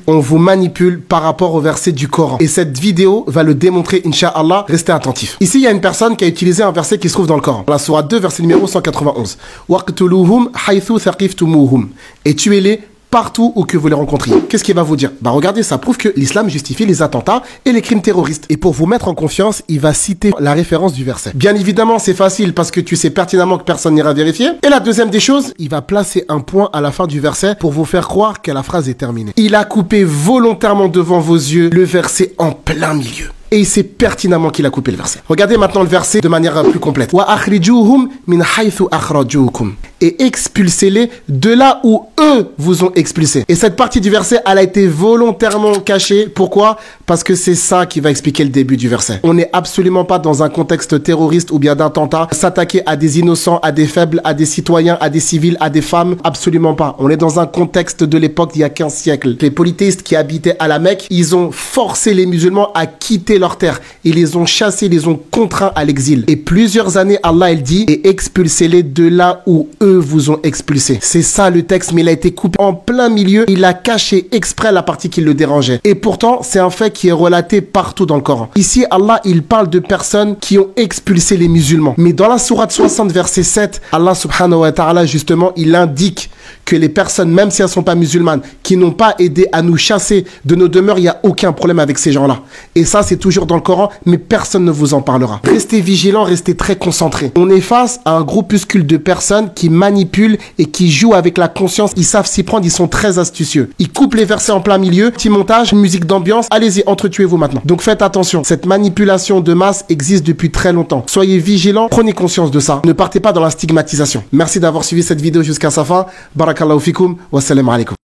on vous manipule par rapport au verset du Coran. Et cette vidéo va le démontrer, Inch'Allah. Restez attentifs. Ici, il y a une personne qui a utilisé un verset qui se trouve dans le Coran. La sourate 2, verset numéro 191. Waqtuluhum haythu thaqiftumuhum. Et tuez-les partout où que vous les rencontriez. Qu'est-ce qu'il va vous dire? Bah regardez, ça prouve que l'islam justifie les attentats et les crimes terroristes. Et pour vous mettre en confiance, il va citer la référence du verset. Bien évidemment, c'est facile parce que tu sais pertinemment que personne n'ira vérifier. Et la deuxième des choses, il va placer un point à la fin du verset pour vous faire croire que la phrase est terminée. Il a coupé volontairement devant vos yeux le verset en plein milieu. Et il sait pertinemment qu'il a coupé le verset. Regardez maintenant le verset de manière plus complète. Wa akhrijuhum min haythu akhrajukum. Et expulsez-les de là où eux vous ont expulsé. Et cette partie du verset, elle a été volontairement cachée. Pourquoi? Parce que c'est ça qui va expliquer le début du verset. On n'est absolument pas dans un contexte terroriste ou bien d'attentat. S'attaquer à des innocents, à des faibles, à des citoyens, à des civils, à des femmes. Absolument pas. On est dans un contexte de l'époque d'il y a 15 siècles. Les polythéistes qui habitaient à la Mecque, ils ont forcé les musulmans à quitter leur terre. Ils les ont chassés, ils les ont contraints à l'exil. Et plusieurs années, Allah, il dit, et expulsez-les de là où eux vous ont expulsé. C'est ça le texte, mais il a été coupé en plein milieu. Il a caché exprès la partie qui le dérangeait. Et pourtant, c'est un fait qui est relaté partout dans le Coran. Ici, Allah, il parle de personnes qui ont expulsé les musulmans. Mais dans la sourate 60, verset 7, Allah subhanahu wa ta'ala, justement, il indique que les personnes, même si elles ne sont pas musulmanes, qui n'ont pas aidé à nous chasser de nos demeures, il n'y a aucun problème avec ces gens-là. Et ça, c'est toujours dans le Coran, mais personne ne vous en parlera. Restez vigilants, restez très concentrés. On est face à un groupuscule de personnes qui manipulent et qui jouent avec la conscience. Ils savent s'y prendre, ils sont très astucieux. Ils coupent les versets en plein milieu, petit montage, une musique d'ambiance. Allez-y, entretuez-vous maintenant. Donc faites attention, cette manipulation de masse existe depuis très longtemps. Soyez vigilants, prenez conscience de ça. Ne partez pas dans la stigmatisation. Merci d'avoir suivi cette vidéo jusqu'à sa fin. Barakallahu fikum, wassalamu alaikum.